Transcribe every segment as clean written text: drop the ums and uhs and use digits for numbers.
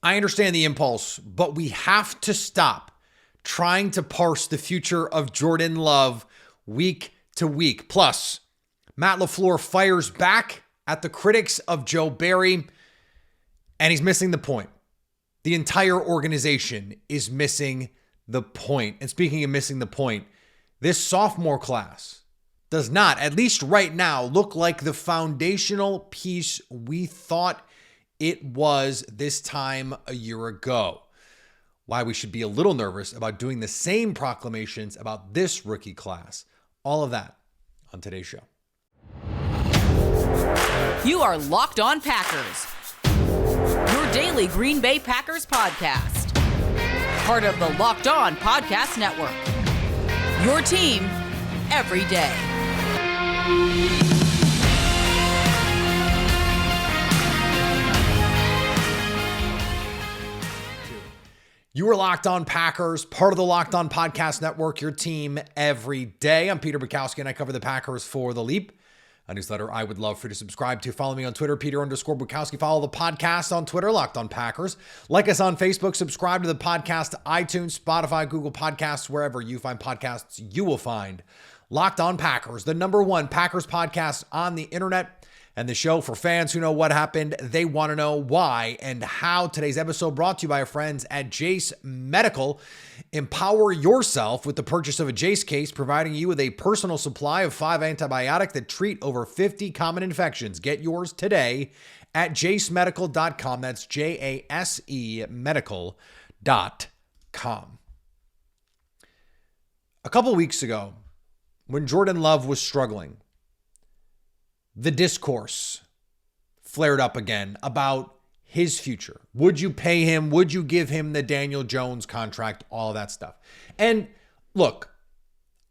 I understand the impulse, but we have to stop trying to parse the future of Jordan Love week to week. Plus, Matt LaFleur fires back at the critics of Joe Barry, and he's missing the point. The entire organization is missing the point. And speaking of missing the point, this sophomore class does not, at least right now, look like the foundational piece we thought it was this time a year ago. Why we should be a little nervous about doing the same proclamations about this rookie class. All of that on today's show. You are Locked On Packers, your daily Green Bay Packers podcast. Part of the Locked On Podcast Network, your team every day. You are Locked On Packers, part of the Locked On Podcast Network, your team every day. I'm Peter Bukowski, and I cover the Packers for The Leap, a newsletter I would love for you to subscribe to. Follow me on Twitter, Peter_Bukowski. Follow the podcast on Twitter, Locked On Packers. Like us on Facebook. Subscribe to the podcast, iTunes, Spotify, Google Podcasts, wherever you find podcasts, you will find Locked On Packers, the #1 Packers podcast on the internet. And the show for fans who know what happened, they want to know why and how. Today's episode brought to you by our friends at Jase Medical. Empower yourself with the purchase of a Jase case, providing you with a personal supply of 5 antibiotics that treat over 50 common infections. Get yours today at jasemedical.com. That's JASE medical.com. A couple weeks ago, when Jordan Love was struggling, the discourse flared up again about his future. Would you pay him? Would you give him the Daniel Jones contract? All of that stuff. And look,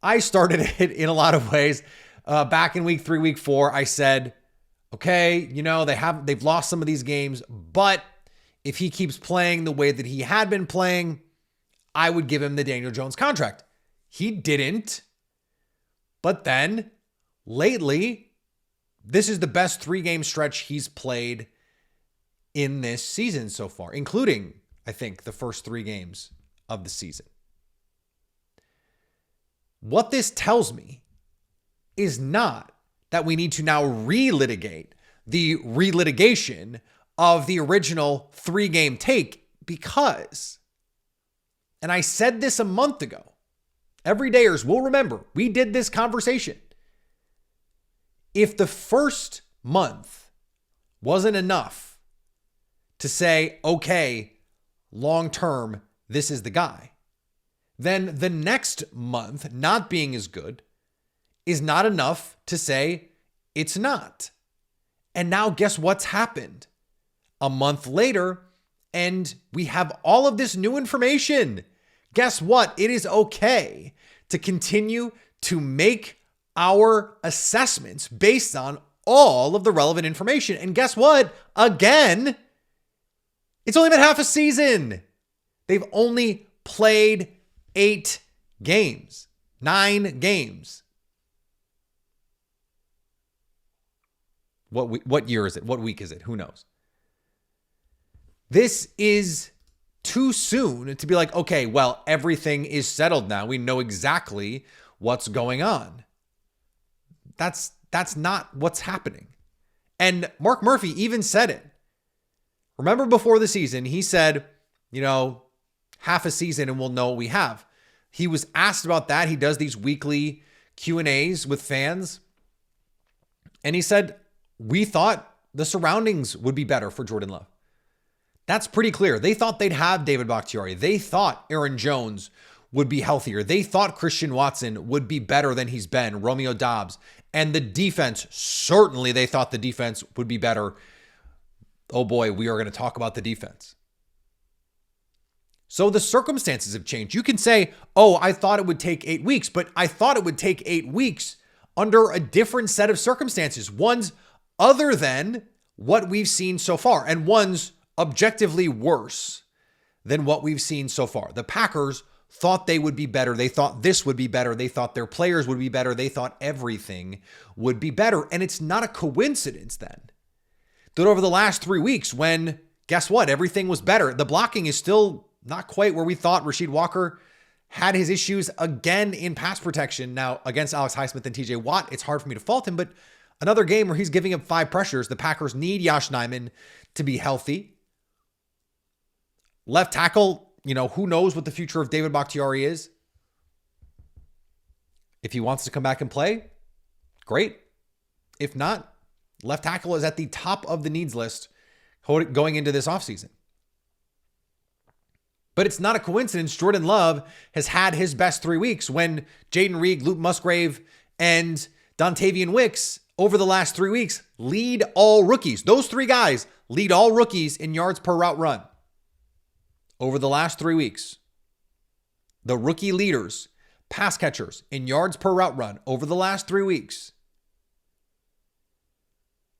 I started it in a lot of ways. Back in week 3, week 4, I said, okay, they've lost some of these games, but if he keeps playing the way that he had been playing, I would give him the Daniel Jones contract. He didn't. But then lately, this is the best 3-game stretch he's played in this season so far, including, I think, the first 3 games of the season. What this tells me is not that we need to now relitigate the relitigation of the original 3-game take, because, and I said this a month ago, everydayers will remember, we did this conversation. If the first month wasn't enough to say, okay, long-term, this is the guy, then the next month not being as good is not enough to say it's not. And now guess what's happened? A month later, and we have all of this new information. Guess what? It is okay to continue to make our assessments based on all of the relevant information. And guess what? Again, it's only been half a season. They've only played 8 games, 9 games. What year is it? What week is it? Who knows? This is too soon to be like, okay, well, everything is settled now. We know exactly what's going on. That's not what's happening. And Mark Murphy even said it. Remember before the season, he said, half a season and we'll know what we have. He was asked about that. He does these weekly Q&As with fans. And he said, we thought the surroundings would be better for Jordan Love. That's pretty clear. They thought they'd have David Bakhtiari. They thought Aaron Jones would be healthier. They thought Christian Watson would be better than he's been, Romeo Doubs. And the defense, certainly they thought the defense would be better. Oh boy, we are going to talk about the defense. So the circumstances have changed. You can say, oh, I thought it would take 8 weeks, but I thought it would take 8 weeks under a different set of circumstances. One's other than what we've seen so far, and one's objectively worse than what we've seen so far. The Packers thought they would be better. They thought this would be better. They thought their players would be better. They thought everything would be better. And it's not a coincidence then that over the last 3 weeks, when guess what? Everything was better. The blocking is still not quite where we thought. Rasheed Walker had his issues again in pass protection. Now, against Alex Highsmith and TJ Watt, it's hard for me to fault him, but another game where he's giving up 5 pressures. The Packers need Yosh Nijman to be healthy. Left tackle, who knows what the future of David Bakhtiari is. If he wants to come back and play, great. If not, left tackle is at the top of the needs list going into this offseason. But it's not a coincidence Jordan Love has had his best 3 weeks when Jaden Reed, Luke Musgrave, and Dontavian Wicks over the last 3 weeks lead all rookies. Those 3 guys lead all rookies in yards per route run. Over the last 3 weeks, the rookie leaders, pass catchers in yards per route run over the last 3 weeks,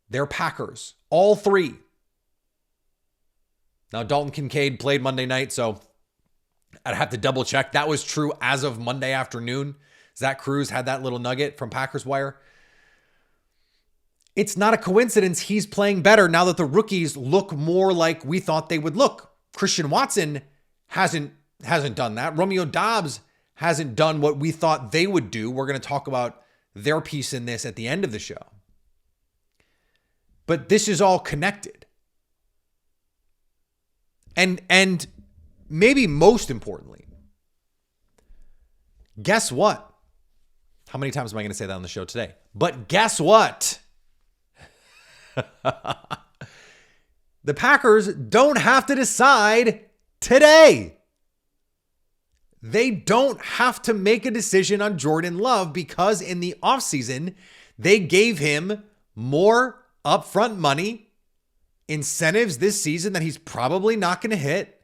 they're Packers. All 3. Now, Dalton Kincaid played Monday night, so I'd have to double check. That was true as of Monday afternoon. Zach Cruz had that little nugget from Packers Wire. It's not a coincidence he's playing better now that the rookies look more like we thought they would look. Christian Watson hasn't done that. Romeo Doubs hasn't done what we thought they would do. We're going to talk about their piece in this at the end of the show. But this is all connected. And maybe most importantly, guess what? How many times am I going to say that on the show today? But guess what? The Packers don't have to decide today. They don't have to make a decision on Jordan Love because in the offseason, they gave him more upfront money, incentives this season that he's probably not going to hit.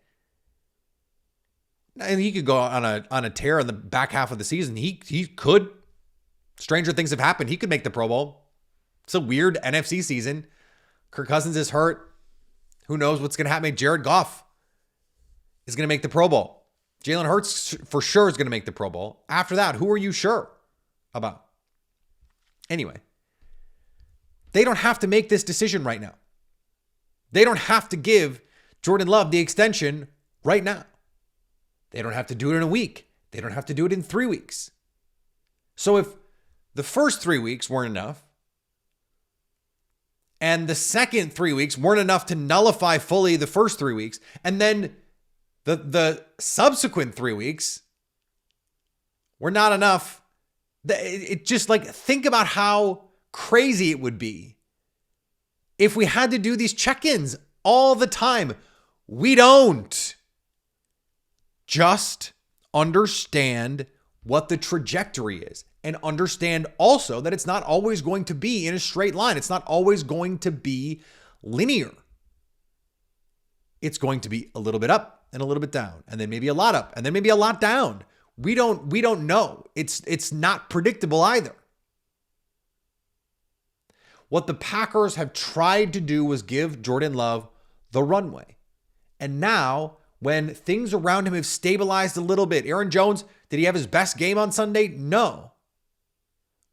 And he could go on a tear in the back half of the season. He could. Stranger things have happened. He could make the Pro Bowl. It's a weird NFC season. Kirk Cousins is hurt. Who knows what's going to happen? Jared Goff is going to make the Pro Bowl. Jalen Hurts for sure is going to make the Pro Bowl. After that, who are you sure about? Anyway, they don't have to make this decision right now. They don't have to give Jordan Love the extension right now. They don't have to do it in a week. They don't have to do it in 3 weeks. So if the first 3 weeks weren't enough, and the second 3 weeks weren't enough to nullify fully the first 3 weeks, and then the subsequent 3 weeks were not enough, it just think about how crazy it would be if we had to do these check-ins all the time. We don't. Just understand what the trajectory is and understand also that it's not always going to be in a straight line. It's not always going to be linear. It's going to be a little bit up and a little bit down, and then maybe a lot up and then maybe a lot down. We don't know. It's not predictable either. What the Packers have tried to do was give Jordan Love the runway. And now, when things around him have stabilized a little bit, Aaron Jones, did he have his best game on Sunday? No.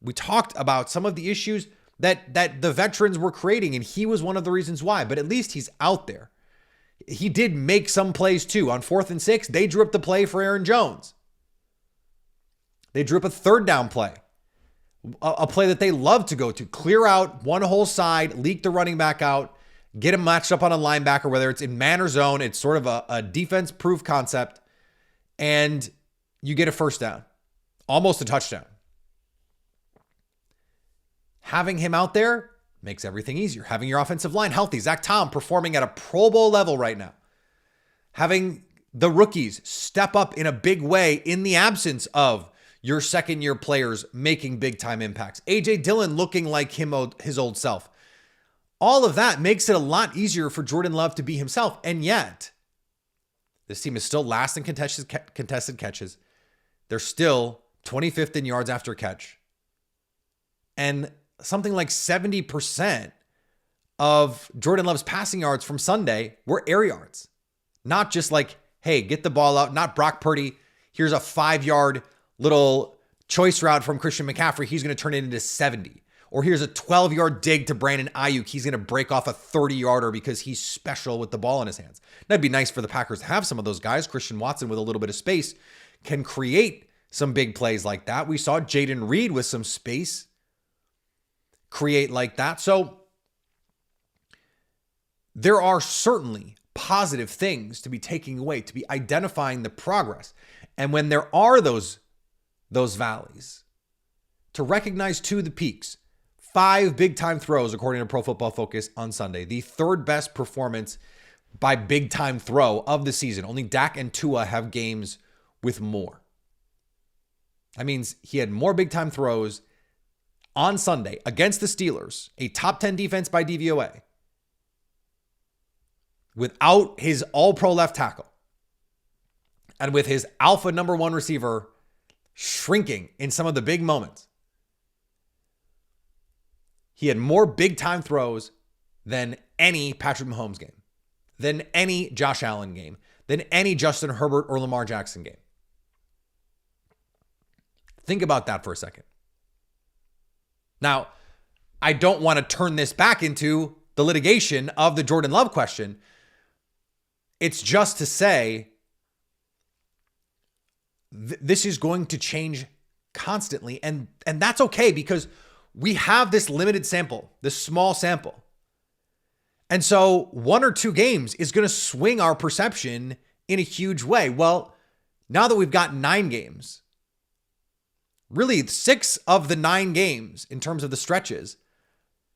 We talked about some of the issues that the veterans were creating, and he was one of the reasons why, but at least he's out there. He did make some plays too. On 4th and 6, they drew up the play for Aaron Jones. They drew up a 3rd down play. A play that they love to go to. Clear out one whole side, leak the running back out, get him matched up on a linebacker, whether it's in man or zone. It's sort of a defense-proof concept, and you get a 1st down. Almost a touchdown. Having him out there makes everything easier. Having your offensive line healthy. Zach Tom performing at a Pro Bowl level right now. Having the rookies step up in a big way in the absence of your second-year players making big-time impacts. A.J. Dillon looking like his old self. All of that makes it a lot easier for Jordan Love to be himself. And yet, this team is still last in contested catches. They're still 25th in yards after catch. And something like 70% of Jordan Love's passing yards from Sunday were air yards. Not just hey, get the ball out. Not Brock Purdy. Here's a 5-yard little choice route from Christian McCaffrey. He's going to turn it into 70. Or here's a 12-yard dig to Brandon Ayuk. He's going to break off a 30-yarder because he's special with the ball in his hands. That'd be nice for the Packers to have some of those guys. Christian Watson with a little bit of space can create some big plays like that. We saw Jaden Reed with some space create like that. So there are certainly positive things to be taking away, to be identifying the progress. And when there are those valleys, to recognize too the peaks. 5 big-time throws, according to Pro Football Focus on Sunday. The third best performance by big-time throw of the season. Only Dak and Tua have games with more. That means he had more big-time throws on Sunday against the Steelers, a top 10 defense by DVOA, without his all-pro left tackle, and with his alpha number 1 receiver shrinking in some of the big moments. He had more big-time throws than any Patrick Mahomes game, than any Josh Allen game, than any Justin Herbert or Lamar Jackson game. Think about that for a second. Now, I don't want to turn this back into the litigation of the Jordan Love question. It's just to say this is going to change constantly, and that's okay because we have this limited sample, this small sample. And so 1 or 2 games is going to swing our perception in a huge way. Well, now that we've got 9 games, really 6 of the 9 games in terms of the stretches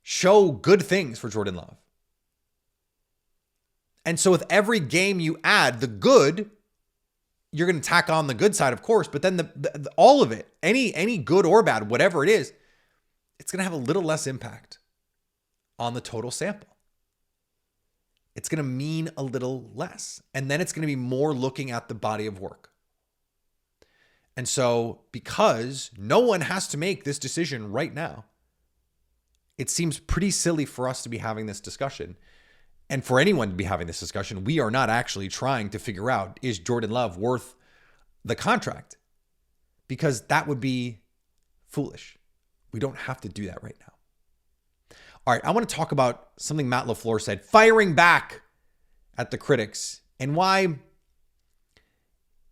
show good things for Jordan Love. And so with every game you add the good, you're going to tack on the good side, of course, but then the all of it, any good or bad, whatever it is, it's going to have a little less impact on the total sample. It's going to mean a little less. And then it's going to be more looking at the body of work. And so because no one has to make this decision right now, it seems pretty silly for us to be having this discussion. And for anyone to be having this discussion, we are not actually trying to figure out, is Jordan Love worth the contract? Because that would be foolish. We don't have to do that right now. All right, I want to talk about something Matt LaFleur said, firing back at the critics, and why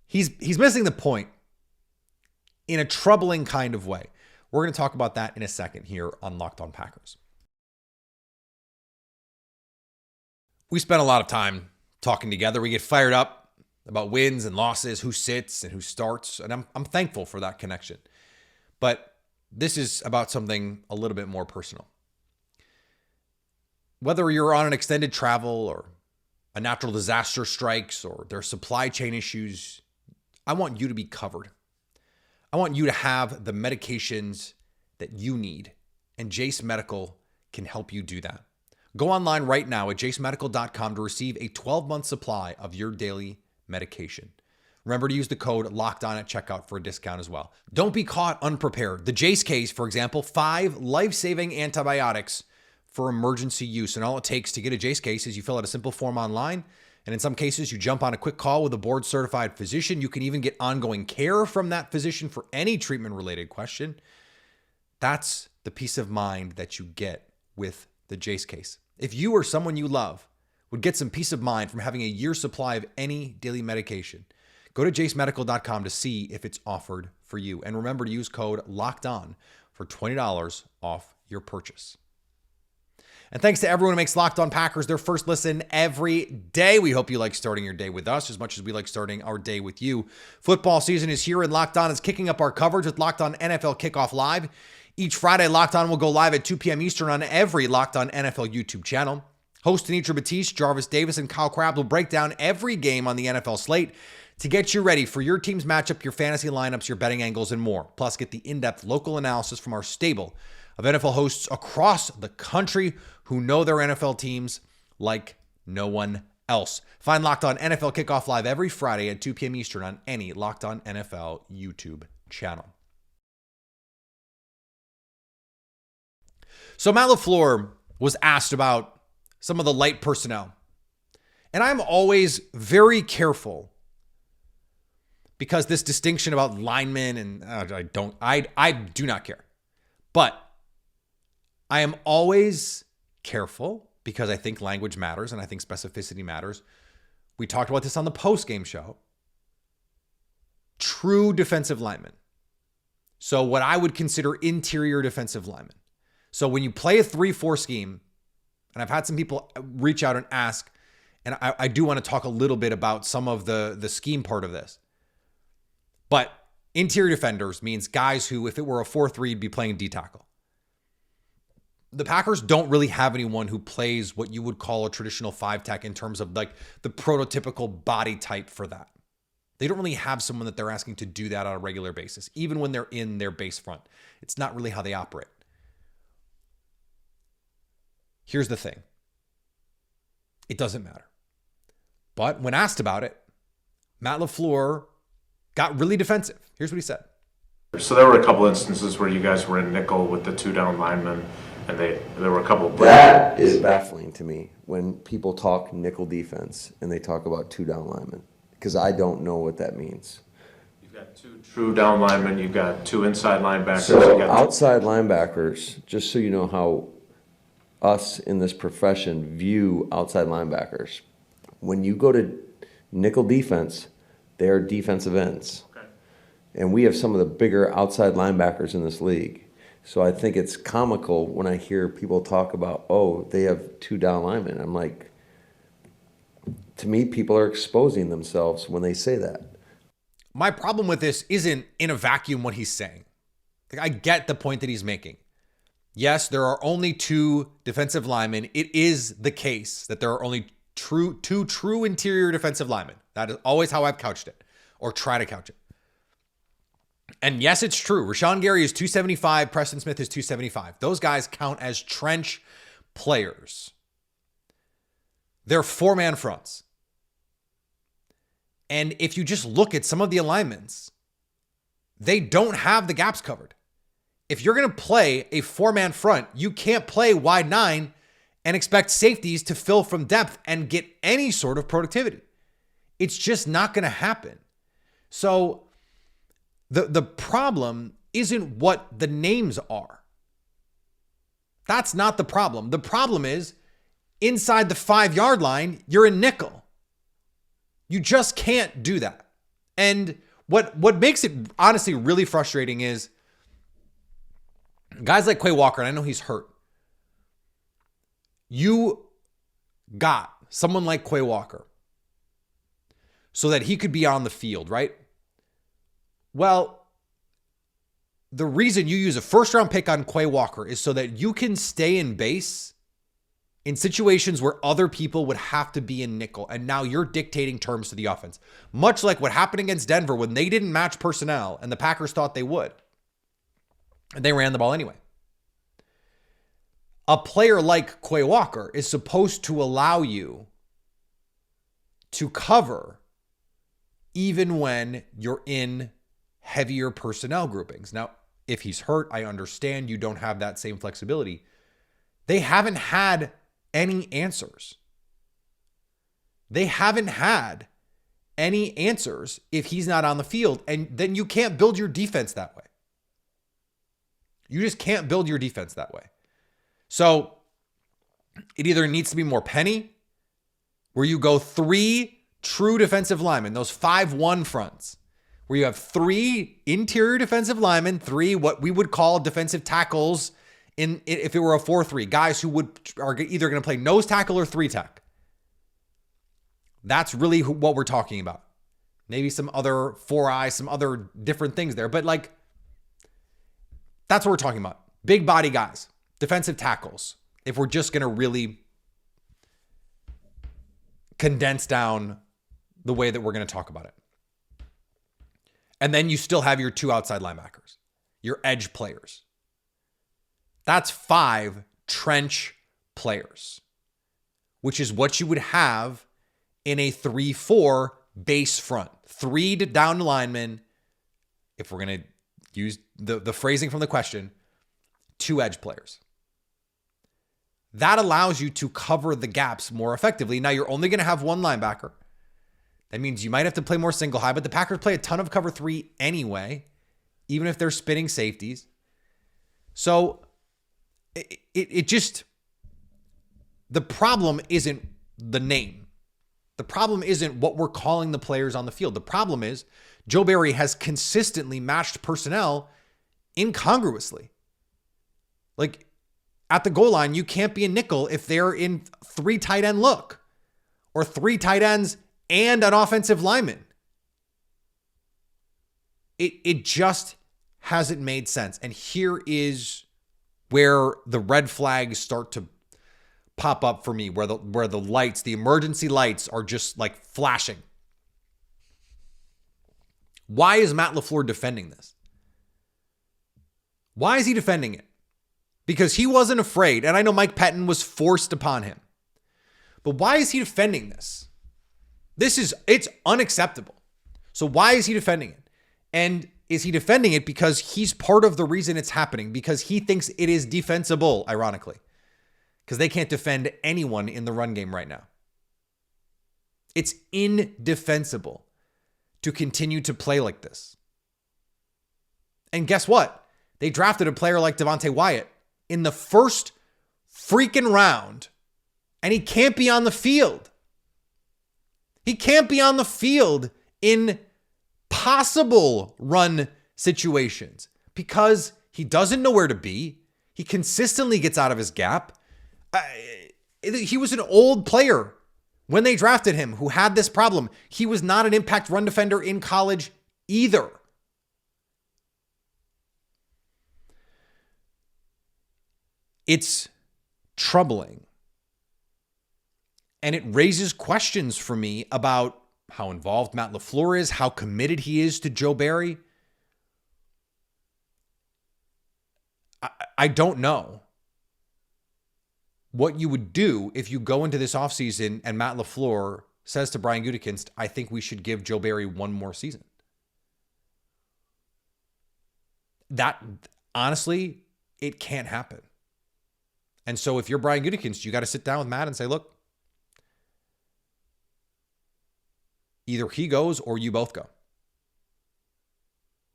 he's missing the point in a troubling kind of way. We're going to talk about that in a second here on Locked On Packers. We spend a lot of time talking together. We get fired up about wins and losses, who sits and who starts, and I'm thankful for that connection. But this is about something a little bit more personal. Whether you're on an extended travel or a natural disaster strikes or there are supply chain issues, I want you to be covered. I want you to have the medications that you need, and Jase Medical can help you do that. Go online right now at jasemedical.com to receive a 12-month supply of your daily medication. Remember to use the code LOCKEDON at checkout for a discount as well. Don't be caught unprepared. The Jase case, for example, 5 life-saving antibiotics for emergency use. And all it takes to get a Jase case is you fill out a simple form online. And in some cases, you jump on a quick call with a board-certified physician. You can even get ongoing care from that physician for any treatment-related question. That's the peace of mind that you get with the Jase case. If you or someone you love would get some peace of mind from having a year's supply of any daily medication, go to jasemedical.com to see if it's offered for you. And remember to use code LOCKEDON for $20 off your purchase. And thanks to everyone who makes Locked On Packers their first listen every day. We hope you like starting your day with us as much as we like starting our day with you. Football season is here, and Locked On is kicking up our coverage with Locked On NFL Kickoff Live. Each Friday, Locked On will go live at 2 p.m. Eastern on every Locked On NFL YouTube channel. Host Anitra Batiste, Jarvis Davis, and Kyle Crabb will break down every game on the NFL slate to get you ready for your team's matchup, your fantasy lineups, your betting angles, and more. Plus, get the in-depth local analysis from our stable of NFL hosts across the country who know their NFL teams like no one else. Find Locked On NFL Kickoff Live every Friday at 2 p.m. Eastern on any Locked On NFL YouTube channel. So Matt LaFleur was asked about some of the light personnel. And I'm always very careful because this distinction about linemen and I do not care. But I am always careful because I think language matters and I think specificity matters. We talked about this on the post-game show. True defensive linemen. So what I would consider interior defensive linemen. So when you play a 3-4 scheme, and I've had some people reach out and ask, and I do want to talk a little bit about some of the scheme part of this. But interior defenders means guys who, if it were a 4-3, would be playing D tackle. The Packers don't really have anyone who plays what you would call a traditional 5-tech in terms of like the prototypical body type for that. They don't really have someone that they're asking to do that on a regular basis, even when they're in their base front. It's not really how they operate. Here's the thing. It doesn't matter. But when asked about it, Matt LaFleur got really defensive. Here's what he said. So there were a couple instances where you guys were in nickel with the 2 down linemen, and there were a couple. That is baffling to me when people talk nickel defense and they talk about 2 down linemen, because I don't know what that means. You've got 2 true down linemen. You've got 2 inside linebackers. So outside linebackers, just so you know how us in this profession view outside linebackers. When you go to nickel defense, they are defensive ends. Okay. And we have some of the bigger outside linebackers in this league. So I think it's comical when I hear people talk about, oh, they have 2 down linemen. I'm like, to me, people are exposing themselves when they say that. My problem with this isn't in a vacuum what he's saying. Like, I get the point that he's making. Yes, there are only 2 defensive linemen. It is the case that there are only two true interior defensive linemen. That is always how I've couched it, or try to couch it. And yes, it's true. Rashawn Gary is 275. Preston Smith is 275. Those guys count as trench players. They're 4-man fronts. And if you just look at some of the alignments, they don't have the gaps covered. If you're going to play a 4-man front, you can't play wide 9 and expect safeties to fill from depth and get any sort of productivity. It's just not going to happen. So the problem isn't what the names are. That's not the problem. The problem is inside the 5-yard line, you're in nickel. You just can't do that. And what makes it honestly really frustrating is guys like Quay Walker, and I know he's hurt. You got someone like Quay Walker so that he could be on the field, right? Well, the reason you use a first-round pick on Quay Walker is so that you can stay in base in situations where other people would have to be in nickel, and now you're dictating terms to the offense. Much like what happened against Denver when they didn't match personnel and the Packers thought they would. And they ran the ball anyway. A player like Quay Walker is supposed to allow you to cover even when you're in heavier personnel groupings. Now, if he's hurt, I understand you don't have that same flexibility. They haven't had any answers. They haven't had any answers if he's not on the field, and then you can't build your defense that way. You just can't build your defense that way. So it either needs to be more penny, where you go 3 true defensive linemen, those 5-1 fronts, where you have 3 interior defensive linemen, 3 what we would call defensive tackles if it were a 4-3, guys who are either going to play nose tackle or 3-tech. That's really what we're talking about. Maybe some other 4-eye, some other different things there, but like, that's what we're talking about. Big body guys, defensive tackles. If we're just going to really condense down the way that we're going to talk about it. And then you still have your 2 outside linebackers, your edge players. That's 5 trench players, which is what you would have in a 3-4 base front. 3 down linemen, if we're going to use the phrasing from the question, 2 edge players. That allows you to cover the gaps more effectively. Now, you're only going to have 1 linebacker. That means you might have to play more single high, but the Packers play a ton of cover 3 anyway, even if they're spinning safeties. So it just, the problem isn't the name. The problem isn't what we're calling the players on the field. The problem is Joe Barry has consistently matched personnel incongruously. Like, at the goal line, you can't be a nickel if they're in 3 tight end look or 3 tight ends and an offensive lineman. It just hasn't made sense. And here is where the red flags start to pop up for me, where the lights, the emergency lights are just like flashing. Why is Matt LaFleur defending this? Why is he defending it? Because he wasn't afraid, and I know Mike Pettin was forced upon him. But why is he defending this? It's unacceptable. So why is he defending it? And is he defending it because he's part of the reason it's happening? Because he thinks it is defensible, ironically. Because they can't defend anyone in the run game right now. It's indefensible to continue to play like this. And guess what? They drafted a player like Devontae Wyatt in the first freaking round, and he can't be on the field. He can't be on the field in possible run situations because he doesn't know where to be. He consistently gets out of his gap. He was an old player when they drafted him who had this problem. He was not an impact run defender in college either. It's troubling. And it raises questions for me about how involved Matt LaFleur is, how committed he is to Joe Barry. I don't know what you would do if you go into this offseason and Matt LaFleur says to Brian Gutekunst, I think we should give Joe Barry one more season. That, honestly, it can't happen. And so if you're Brian Gutekunst, you got to sit down with Matt and say, look, either he goes or you both go.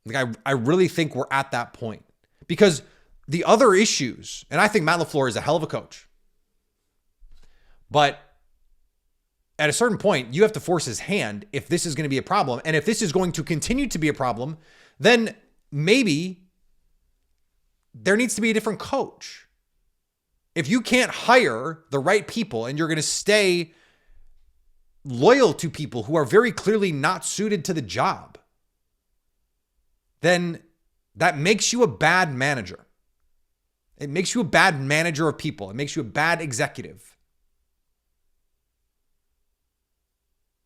Like, I really think we're at that point. Because the other issues, and I think Matt LaFleur is a hell of a coach. But at a certain point, you have to force his hand if this is going to be a problem. And if this is going to continue to be a problem, then maybe there needs to be a different coach. If you can't hire the right people and you're going to stay loyal to people who are very clearly not suited to the job, then that makes you a bad manager. It makes you a bad manager of people. It makes you a bad executive.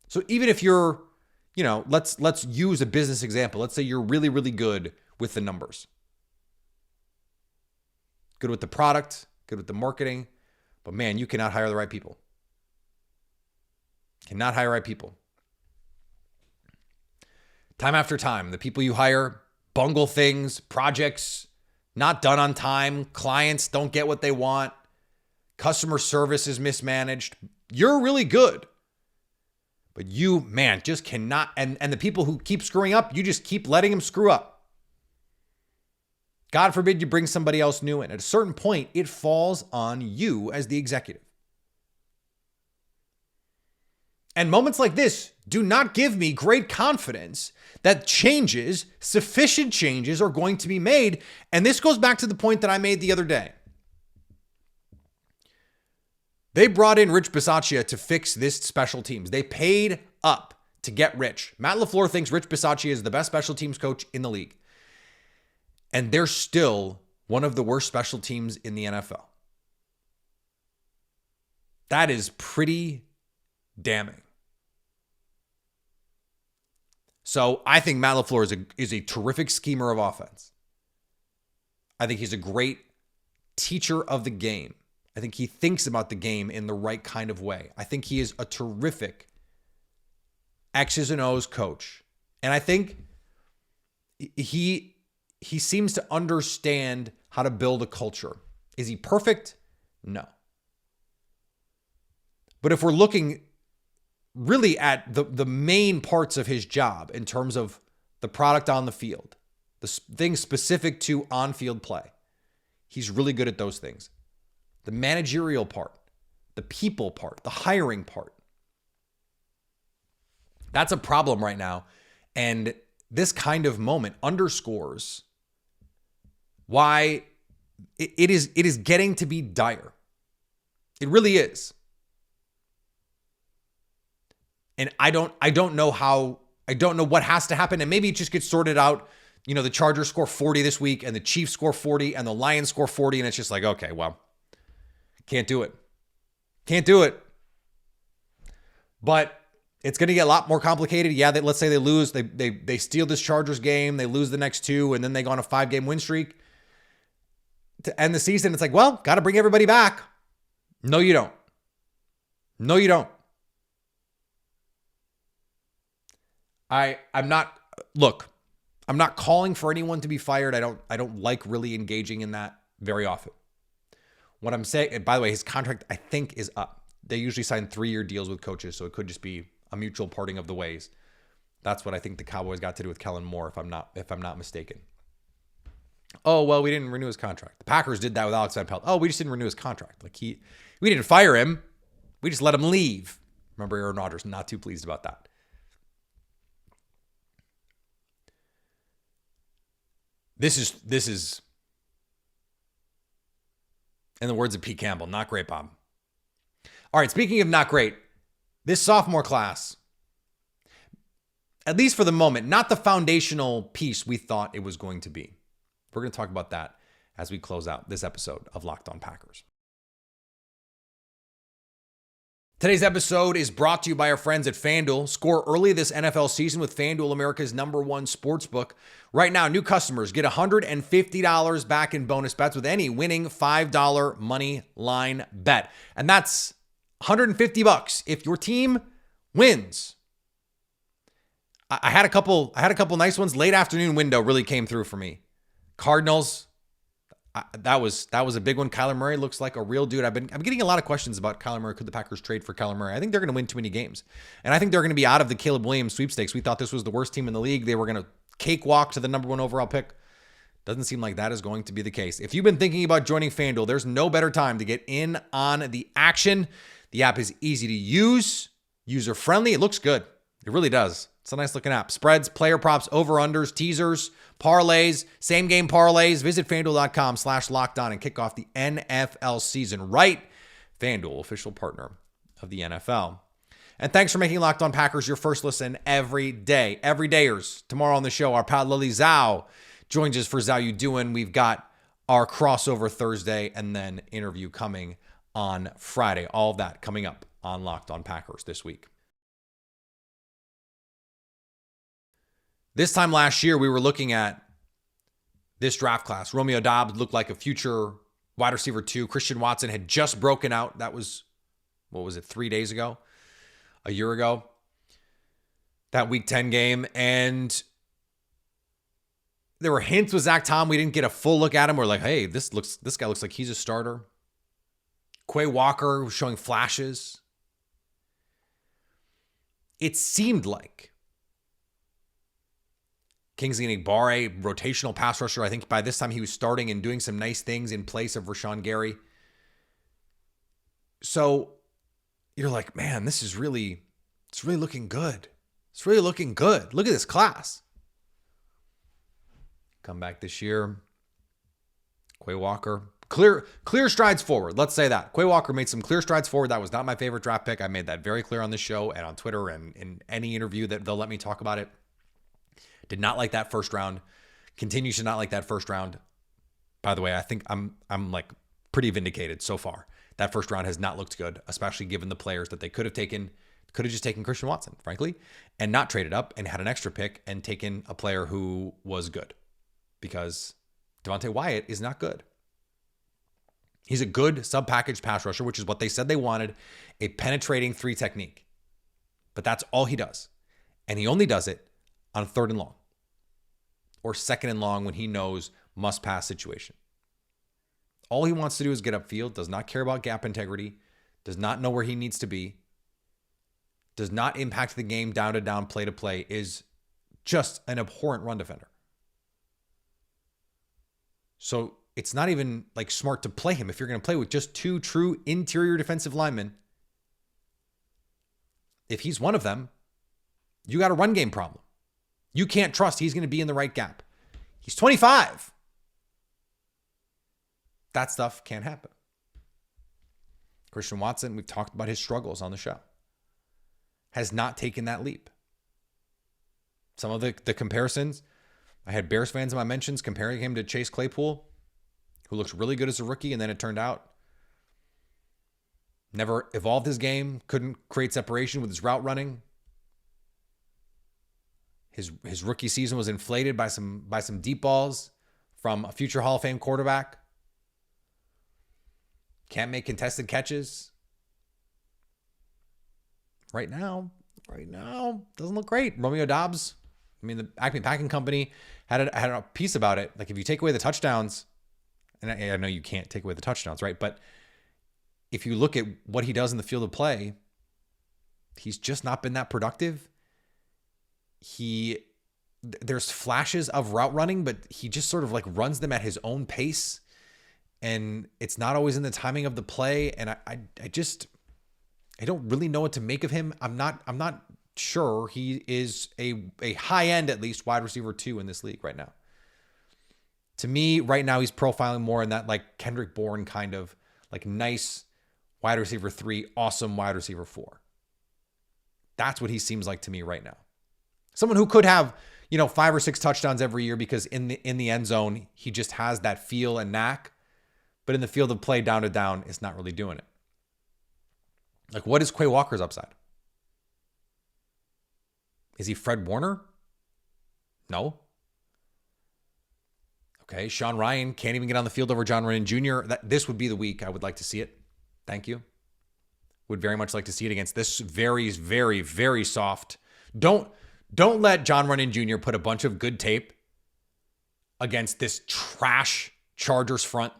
So even if you're, let's use a business example. Let's say you're really, really good with the numbers. Good with the product, good with the marketing, but man, you cannot hire the right people. Cannot hire right people. Time after time, the people you hire bungle things, projects not done on time, clients don't get what they want, customer service is mismanaged. You're really good. But you, man, just cannot, and the people who keep screwing up, you just keep letting them screw up. God forbid you bring somebody else new in. At a certain point, it falls on you as the executive. And moments like this do not give me great confidence that sufficient changes are going to be made. And this goes back to the point that I made the other day. They brought in Rich Bisaccia to fix this special teams. They paid up to get Rich. Matt LaFleur thinks Rich Bisaccia is the best special teams coach in the league. And they're still one of the worst special teams in the NFL. That is pretty damning. So I think Matt LaFleur is a terrific schemer of offense. I think he's a great teacher of the game. I think he thinks about the game in the right kind of way. I think he is a terrific X's and O's coach. And I think he seems to understand how to build a culture. Is he perfect? No. But if we're looking really at the main parts of his job in terms of the product on the field, the things specific to on-field play, He's really good at those things. The managerial part, the people part, the hiring part. That's a problem right now. And this kind of moment underscores why it is getting to be dire. It really is. And I don't know what has to happen. And maybe it just gets sorted out. You know, the Chargers score 40 this week and the Chiefs score 40 and the Lions score 40. And it's just like, okay, well, can't do it. Can't do it. But it's going to get a lot more complicated. Yeah, let's say they lose. They steal this Chargers game. They lose the next two, and then they go on a 5-game win streak to end the season. It's like, well, got to bring everybody back. No, you don't. No, you don't. I'm not calling for anyone to be fired. I don't like really engaging in that very often. What I'm saying, and by the way, his contract, I think, is up. They usually sign 3-year deals with coaches, so it could just be a mutual parting of the ways. That's what I think the Cowboys got to do with Kellen Moore, if I'm not mistaken. Oh, well, we didn't renew his contract. The Packers did that with Alex Van Pelt. Oh, we just didn't renew his contract. We didn't fire him. We just let him leave. Remember, Aaron Rodgers, not too pleased about that. This is, in the words of Pete Campbell, not great, Bob. All right, speaking of not great, this sophomore class, at least for the moment, not the foundational piece we thought it was going to be. We're going to talk about that as we close out this episode of Locked On Packers. Today's episode is brought to you by our friends at FanDuel. Score early this NFL season with FanDuel, America's #1 sportsbook. Right now, new customers get $150 back in bonus bets with any winning $5 money line bet. And that's $150 if your team wins. I had a couple nice ones. Late afternoon window really came through for me. Cardinals, that was a big one. Kyler Murray looks like a real dude. I'm getting a lot of questions about Kyler Murray. Could the Packers trade for Kyler Murray? I think they're going to win too many games. And I think they're going to be out of the Caleb Williams sweepstakes. We thought this was the worst team in the league. They were going to cakewalk to the #1 overall pick. Doesn't seem like that is going to be the case. If you've been thinking about joining FanDuel, there's no better time to get in on the action. The app is easy to use, user-friendly. It looks good. It really does. It's a nice looking app. Spreads, player props, over-unders, teasers, parlays, same-game parlays. Visit FanDuel.com/lockedon and kick off the NFL season right. FanDuel, official partner of the NFL. And thanks for making Locked On Packers your first listen every day. Everydayers. Tomorrow on the show, our pal Lily Zhao joins us for Zhao You Doin'. We've got our crossover Thursday and then interview coming on Friday. All of that coming up on Locked On Packers this week. This time last year, we were looking at this draft class. Romeo Doubs looked like a future wide receiver 2. Christian Watson had just broken out. That was, 3 days ago? A year ago? That Week 10 game. And there were hints with Zach Tom. We didn't get a full look at him. We're like, hey, this guy looks like he's a starter. Quay Walker was showing flashes. It seemed like Kingsley Enagbare, rotational pass rusher. I think by this time he was starting and doing some nice things in place of Rashawn Gary. So you're like, man, it's really looking good. It's really looking good. Look at this class. Come back this year. Quay Walker, clear strides forward. Let's say that. Quay Walker made some clear strides forward. That was not my favorite draft pick. I made that very clear on the show and on Twitter and in any interview that they'll let me talk about it. Did not like that first round. Continues to not like that first round. By the way, I think I'm like pretty vindicated so far. That first round has not looked good, especially given the players that they could have taken. Could have just taken Christian Watson, frankly, and not traded up and had an extra pick and taken a player who was good, because Devontae Wyatt is not good. He's a good sub-package pass rusher, which is what they said they wanted, a penetrating 3 technique. But that's all he does. And he only does it on 3rd and long or 2nd and long when he knows must-pass situation. All he wants to do is get upfield, does not care about gap integrity, does not know where he needs to be, does not impact the game down to down, play to play, is just an abhorrent run defender. So it's not even like smart to play him if you're going to play with just 2 true interior defensive linemen. If he's one of them, you got a run game problem. You can't trust he's going to be in the right gap. He's 25. That stuff can't happen. Christian Watson, we've talked about his struggles on the show, has not taken that leap. Some of the comparisons, I had Bears fans in my mentions comparing him to Chase Claypool, who looks really good as a rookie, and then it turned out never evolved his game, couldn't create separation with his route running. His rookie season was inflated by some deep balls from a future Hall of Fame quarterback. Can't make contested catches. Right now, doesn't look great. Romeo Doubs, I mean, the Acme Packing Company had a piece about it. Like, if you take away the touchdowns, and I know you can't take away the touchdowns, right? But if you look at what he does in the field of play, he's just not been that productive. There's flashes of route running, but he just sort of like runs them at his own pace. And it's not always in the timing of the play. And I don't really know what to make of him. I'm not sure he is a high end, at least, wide receiver 2 in this league right now. To me, right now, he's profiling more in that like Kendrick Bourne kind of like nice wide receiver 3, awesome wide receiver 4. That's what he seems like to me right now. Someone who could have, 5 or 6 touchdowns every year because in the end zone, he just has that feel and knack. But in the field of play, down to down, it's not really doing it. Like, what is Quay Walker's upside? Is he Fred Warner? No. Okay, Sean Ryan can't even get on the field over John Runyan Jr. This would be the week I would like to see it. Thank you. Would very much like to see it against this very, very, very soft. Don't let John Runyan Jr. put a bunch of good tape against this trash Chargers front.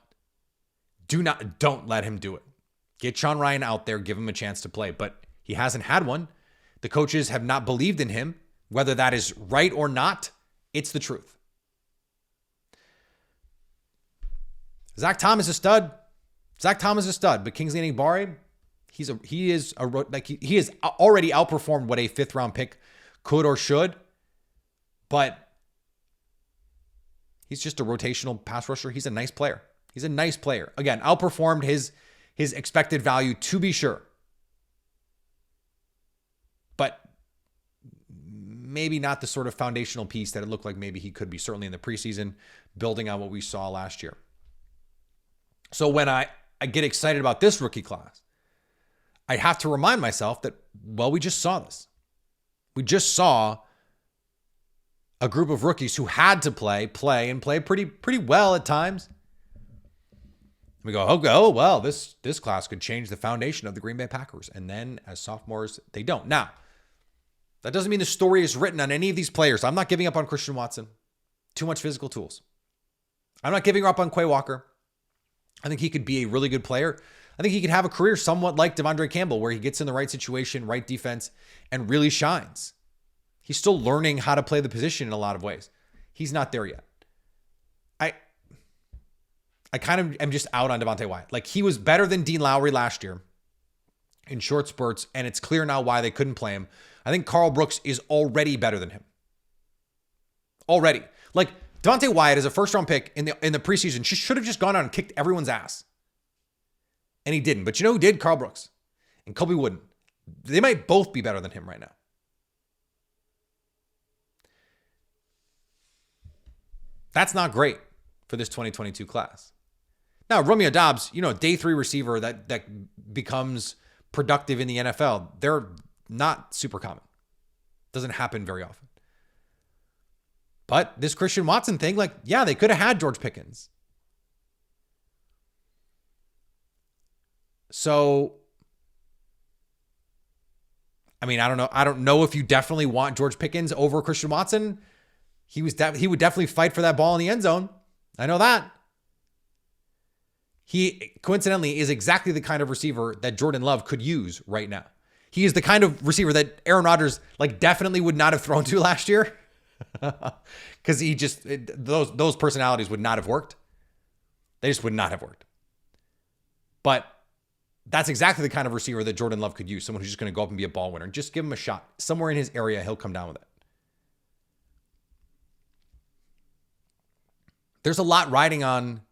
Don't let him do it. Get Sean Ryan out there, give him a chance to play, but he hasn't had one. The coaches have not believed in him. Whether that is right or not, it's the truth. Zach Thomas is a stud. But Kingsley Enagbare, he has already outperformed what a 5th round pick could or should, but he's just a rotational pass rusher. He's a nice player. Again, outperformed his expected value, to be sure. But maybe not the sort of foundational piece that it looked like maybe he could be, certainly in the preseason, building on what we saw last year. So when I get excited about this rookie class, I have to remind myself that, well, we just saw this. We just saw a group of rookies who had to play pretty well at times. We go, oh well, this class could change the foundation of the Green Bay Packers. And then as sophomores, they don't. Now, that doesn't mean the story is written on any of these players. I'm not giving up on Christian Watson. Too much physical tools. I'm not giving up on Quay Walker. I think he could be a really good player. I think he could have a career somewhat like Devondre Campbell, where he gets in the right situation, right defense, and really shines. He's still learning how to play the position in a lot of ways. He's not there yet. I kind of am just out on Devontae Wyatt. Like, he was better than Dean Lowry last year in short spurts, and it's clear now why they couldn't play him. I think Carl Brooks is already better than him. Already. Like, Devontae Wyatt is a first-round pick in the preseason. Should have just gone out and kicked everyone's ass. And he didn't. But you know who did? Carl Brooks. And Kobe Wooden. They might both be better than him right now. That's not great for this 2022 class. Now, Romeo Doubs, day 3 receiver that becomes productive in the NFL, they're not super common. Doesn't happen very often. But this Christian Watson thing, they could have had George Pickens. So, I mean, I don't know. I don't know if you definitely want George Pickens over Christian Watson. He would definitely fight for that ball in the end zone. I know that. He, coincidentally, is exactly the kind of receiver that Jordan Love could use right now. He is the kind of receiver that Aaron Rodgers definitely would not have thrown to last year. Because those personalities would not have worked. They just would not have worked. But that's exactly the kind of receiver that Jordan Love could use. Someone who's just going to go up and be a ball winner. Just give him a shot. Somewhere in his area, he'll come down with it. There's a lot riding on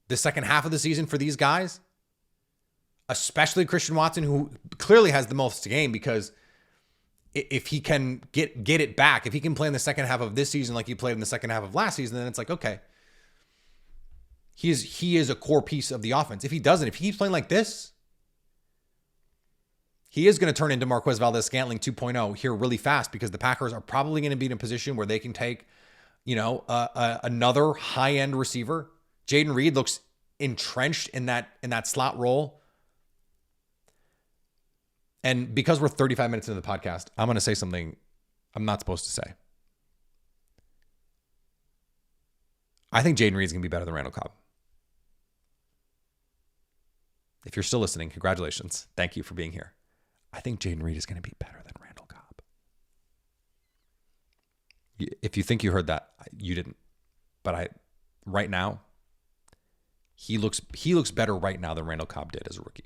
the second half of the season for these guys, especially Christian Watson, who clearly has the most to gain, because if he can get it back, if he can play in the second half of this season like he played in the second half of last season, then it's like, okay, he is a core piece of the offense. If he doesn't, if he keeps playing like this, he is going to turn into Marquez Valdes-Scantling 2.0 here really fast, because the Packers are probably going to be in a position where they can take, another high-end receiver. Jayden Reed looks entrenched in that slot role. And because we're 35 minutes into the podcast, I'm going to say something I'm not supposed to say. I think Jayden Reed is going to be better than Randall Cobb. If you're still listening, congratulations. Thank you for being here. I think Jayden Reed is going to be better than Randall Cobb. If you think you heard that, you didn't. But right now, he looks better right now than Randall Cobb did as a rookie.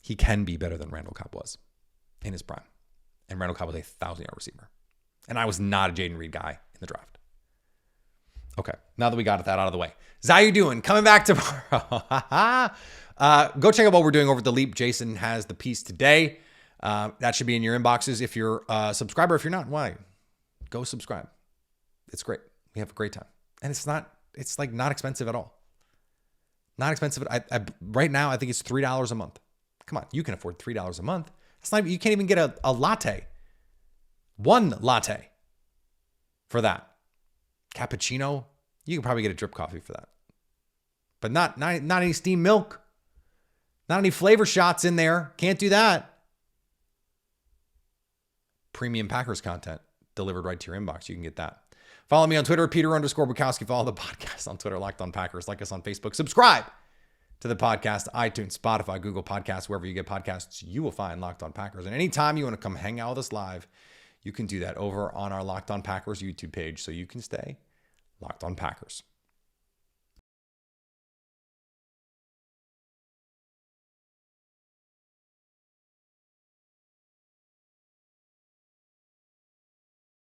He can be better than Randall Cobb was in his prime. And Randall Cobb was a 1,000-yard receiver. And I was not a Jayden Reed guy in the draft. Okay, now that we got that out of the way. How you doing? Coming back tomorrow. Go check out what we're doing over at The Leap. Jason has the piece today. That should be in your inboxes. If you're a subscriber, if you're not, why? Go subscribe. It's great. We have a great time. And it's not expensive at all. Not expensive. Right now, I think it's $3 a month. Come on, you can afford $3 a month. You can't even get a latte. One latte for that. Cappuccino, you can probably get a drip coffee for that. But not any steamed milk. Not any flavor shots in there. Can't do that. Premium Packers content delivered right to your inbox. You can get that. Follow me on Twitter, Peter_Bukowski. Follow the podcast on Twitter, Locked On Packers. Like us on Facebook. Subscribe to the podcast, iTunes, Spotify, Google Podcasts, wherever you get podcasts, you will find Locked On Packers. And anytime you want to come hang out with us live, you can do that over on our Locked On Packers YouTube page, so you can stay Locked On Packers.